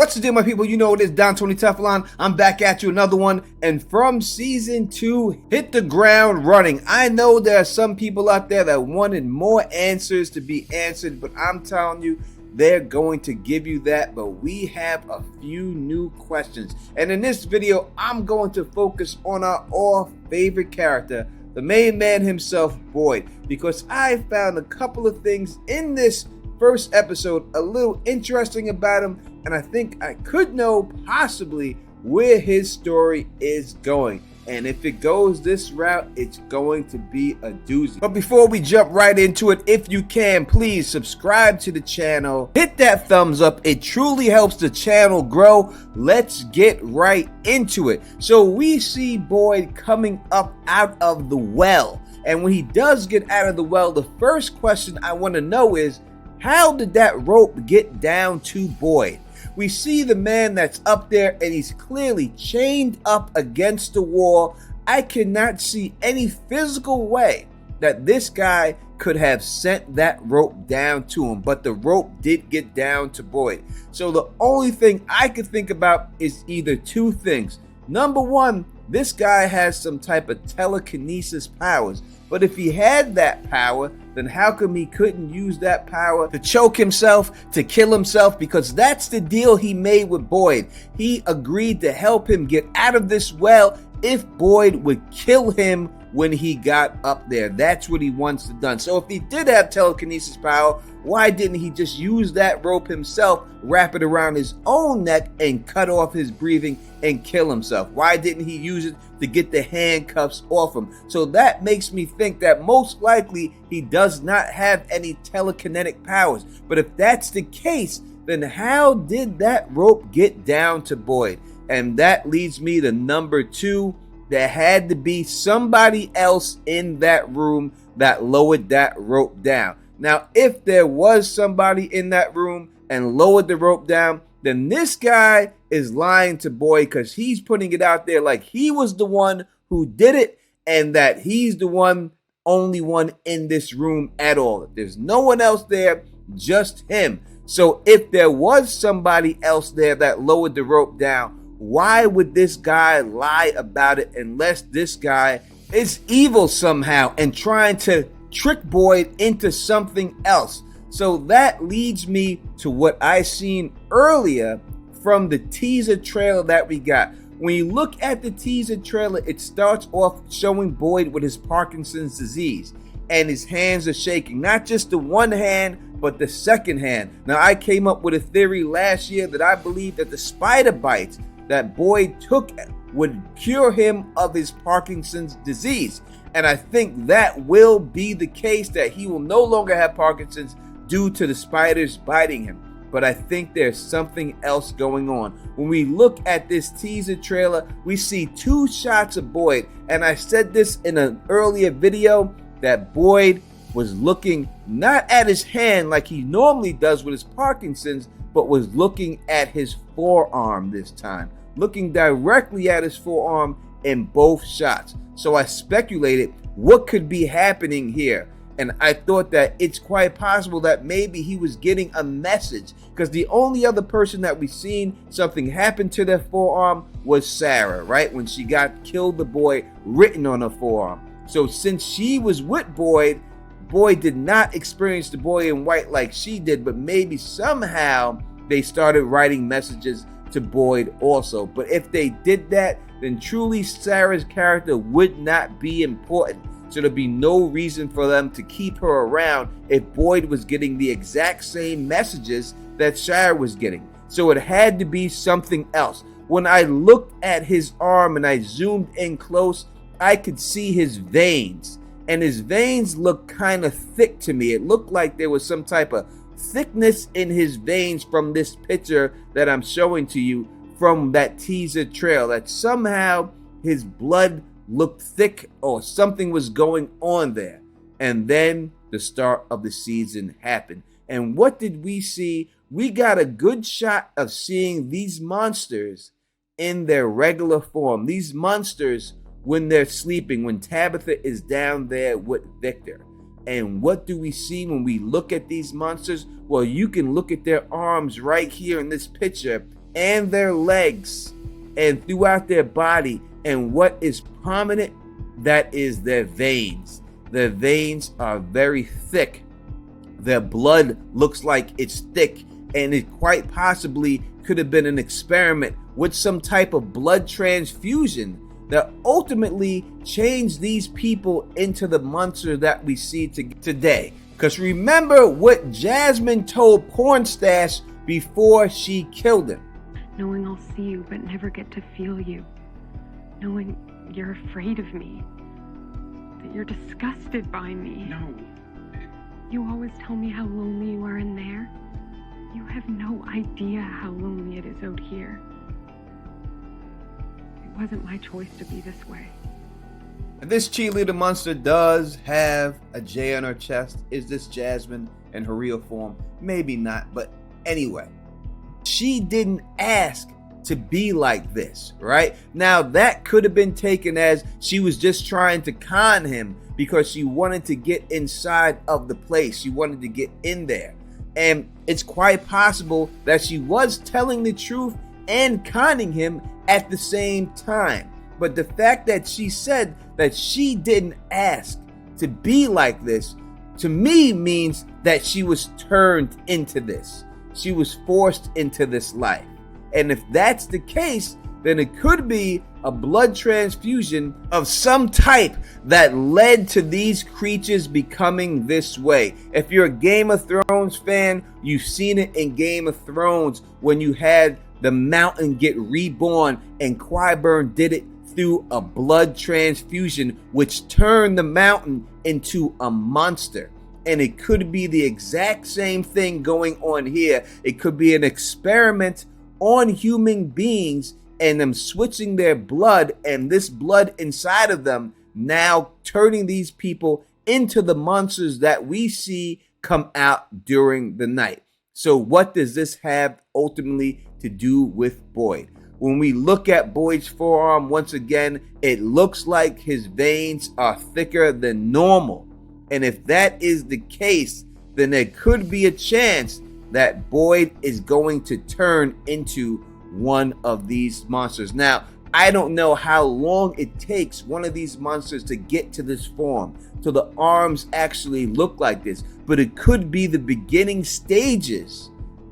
What's the deal, my people? You know it is Don Tony Teflon. I'm back at you, another one. And from season 2, hit the ground running. I know there are some people out there that wanted more answers to be answered, but I'm telling you, they're going to give you that. But we have a few new questions. And in this video, I'm going to focus on our all favorite character, the main man himself, Boyd, because I found a couple of things in this first episode a little interesting about him, and I think I could know possibly where his story is going. And if it goes this route, it's going to be a doozy. But before we jump right into it, if you can, please subscribe to the channel. Hit that thumbs up. It truly helps the channel grow. Let's get right into it. So we see Boyd coming up out of the well. And when he does get out of the well, the first question I want to know is, how did that rope get down to Boyd? We see the man that's up there and he's clearly chained up against the wall. I cannot see any physical way that this guy could have sent that rope down to him, but the rope did get down to Boyd. So the only thing I could think about is either two things. Number one, this guy has some type of telekinesis powers. But if he had that power, then how come he couldn't use that power to choke himself, to kill himself? Because that's the deal he made with Boyd. He agreed to help him get out of this well if Boyd would kill him when he got up there. That's what he wants to do. So if he did have telekinesis power, why didn't he just use that rope himself, wrap it around his own neck, and cut off his breathing and kill himself? Why didn't he use it to get the handcuffs off him? So that makes me think that most likely he does not have any telekinetic powers. But if that's the case, then how did that rope get down to Boyd? And that leads me to number 2. There had to be somebody else in that room that lowered that rope down. Now, if there was somebody in that room and lowered the rope down, then this guy is lying to Boyd, because he's putting it out there like he was the one who did it and that he's the only one in this room at all. If there's no one else there, just him. So if there was somebody else there that lowered the rope down, why would this guy lie about it unless this guy is evil somehow and trying to trick Boyd into something else? So that leads me to what I seen earlier from the teaser trailer that we got. When you look at the teaser trailer, it starts off showing Boyd with his Parkinson's disease, and his hands are shaking. Not just the one hand, but the second hand. Now, I came up with a theory last year that I believe that the spider bites that Boyd took would cure him of his Parkinson's disease. And I think that will be the case, that he will no longer have Parkinson's due to the spiders biting him. But I think there's something else going on. When we look at this teaser trailer, we see 2 shots of Boyd. And I said this in an earlier video, that Boyd was looking not at his hand like he normally does with his Parkinson's, but was looking at his forearm this time. Looking directly at his forearm in both shots. So I speculated what could be happening here. And I thought that it's quite possible that maybe he was getting a message, because the only other person that we've seen something happen to their forearm was Sarah, right? When she got killed, the boy written on her forearm. So since she was with Boyd, Boyd did not experience the boy in white like she did, but maybe somehow they started writing messages to Boyd also. But if they did that, then truly Sarah's character would not be important. So there'd be no reason for them to keep her around if Boyd was getting the exact same messages that Sarah was getting. So it had to be something else. When I looked at his arm and I zoomed in close, I could see his veins. And his veins looked kind of thick to me. It looked like there was some type of thickness in his veins from this picture that I'm showing to you from that teaser trail, that somehow his blood looked thick or something was going on there. And then the start of the season happened. And what did we see? We got a good shot of seeing these monsters in their regular form. These monsters when they're sleeping, when Tabitha is down there with Victor. And what do we see when we look at these monsters? Well, you can look at their arms right here in this picture, and their legs and throughout their body. And what is prominent, that is their veins. Their veins are very thick. Their blood looks like it's thick, and it quite possibly could have been an experiment with some type of blood transfusion that ultimately changed these people into the monster that we see today. Because remember what Jasmine told Pornstash before she killed him. Knowing I'll see you but never get to feel you. Knowing you're afraid of me. That you're disgusted by me. No. You always tell me how lonely you are in there. You have no idea how lonely it is out here. It wasn't my choice to be this way. This cheerleader monster does have a J on her chest. Is this Jasmine in her real form? Maybe not, but anyway. She didn't ask to be like this, right? Now that could have been taken as she was just trying to con him because she wanted to get inside of the place. She wanted to get in there. And it's quite possible that she was telling the truth and conning him at the same time. But the fact that she said that she didn't ask to be like this, to me means that she was turned into this. She was forced into this life. And if that's the case, then it could be a blood transfusion of some type that led to these creatures becoming this way. If you're a Game of Thrones fan, you've seen it in Game of Thrones when you had the mountain get reborn, and Qyburn did it through a blood transfusion, which turned the mountain into a monster. And it could be the exact same thing going on here. It could be an experiment on human beings and them switching their blood, and this blood inside of them now turning these people into the monsters that we see come out during the night. So what does this have ultimately to do with Boyd? When we look at Boyd's forearm, once again, it looks like his veins are thicker than normal. And if that is the case, then there could be a chance that Boyd is going to turn into one of these monsters. Now, I don't know how long it takes one of these monsters to get to this form, till the arms actually look like this, but it could be the beginning stages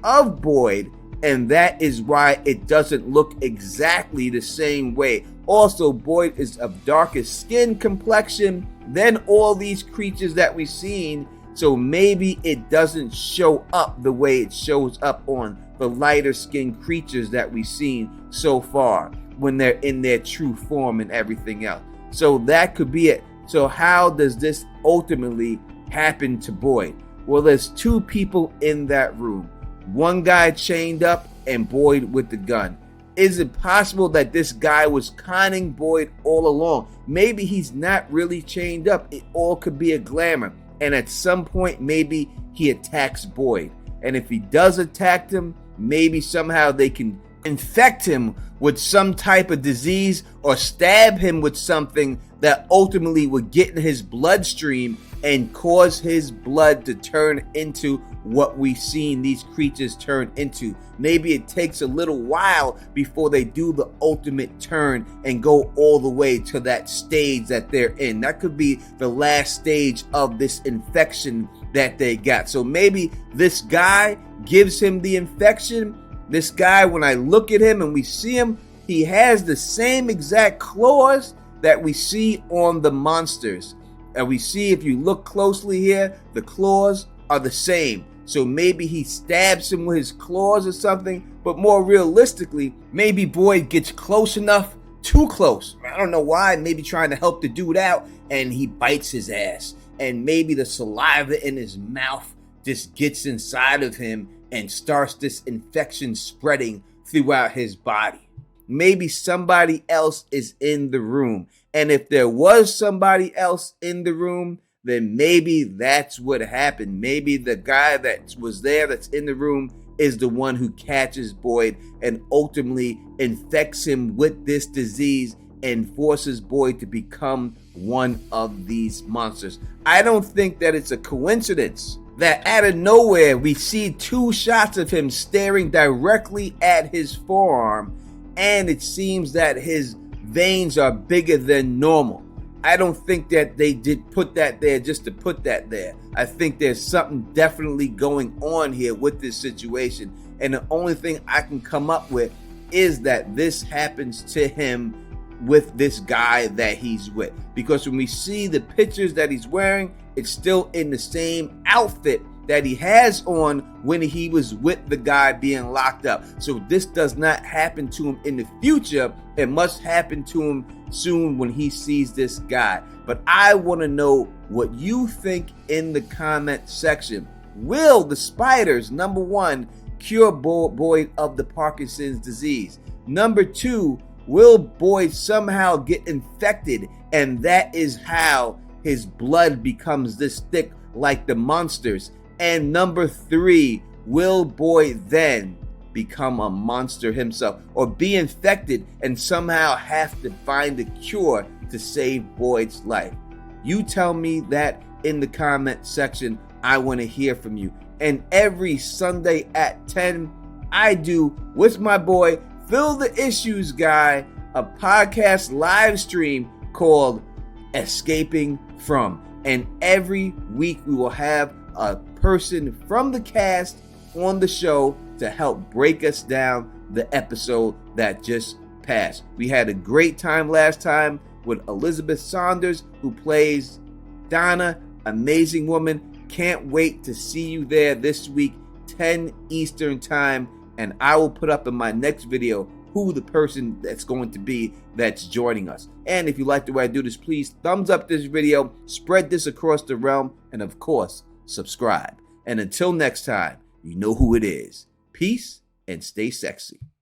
of Boyd, and that is why it doesn't look exactly the same way. Also, Boyd is of darker skin complexion than all these creatures that we've seen, so maybe it doesn't show up the way it shows up on the lighter skinned creatures that we've seen so far when they're in their true form and everything else. So that could be it. So how does this ultimately happen to Boyd? Well, there's two people in that room. One guy chained up and Boyd with the gun. Is it possible that this guy was conning Boyd all along? Maybe he's not really chained up. It all could be a glamour. And at some point, maybe he attacks Boyd. And if he does attack him, maybe somehow they can infect him with some type of disease or stab him with something that ultimately would get in his bloodstream and cause his blood to turn into what we've seen these creatures turn into. Maybe it takes a little while before they do the ultimate turn and go all the way to that stage that they're in. That could be the last stage of this infection that they got. So maybe this guy gives him the infection. This guy, when I look at him and we see him, he has the same exact claws that we see on the monsters. And we see, if you look closely here, the claws are the same. So maybe he stabs him with his claws or something. But more realistically, maybe Boyd gets close enough, too close. I don't know why, maybe trying to help the dude out, and he bites his ass. And maybe the saliva in his mouth just gets inside of him and starts this infection spreading throughout his body. Maybe somebody else is in the room. And if there was somebody else in the room, then maybe that's what happened. Maybe the guy that was there that's in the room is the one who catches Boyd and ultimately infects him with this disease and forces Boyd to become one of these monsters. I don't think that it's a coincidence that out of nowhere we see 2 shots of him staring directly at his forearm, and it seems that his veins are bigger than normal. I don't think that they did put that there just to put that there. I think there's something definitely going on here with this situation, and the only thing I can come up with is that this happens to him with this guy that he's with, because when we see the pictures that he's wearing, it's still in the same outfit that he has on when he was with the guy being locked up. So this does not happen to him in the future. It must happen to him soon when he sees this guy. But I want to know what you think in the comment section. Will the spiders, number 1, cure Boyd of the Parkinson's disease? Number 2, will Boyd somehow get infected, and that is how his blood becomes this thick like the monsters? And number 3, will Boyd then become a monster himself, or be infected and somehow have to find a cure to save Boyd's life? You tell me that in the comment section. I want to hear from you. And every Sunday at 10, I do, with my boy Fill the Issues Guy, a podcast live stream called Escaping From. And every week we will have a person from the cast on the show to help break us down the episode that just passed. We had a great time last time with Elizabeth Saunders, who plays Donna. Amazing woman. Can't wait to see you there this week, 10 Eastern time. And I will put up in my next video who the person that's going to be that's joining us. And if you like the way I do this, please thumbs up this video, spread this across the realm, and of course, subscribe. And until next time, you know who it is. Peace and stay sexy.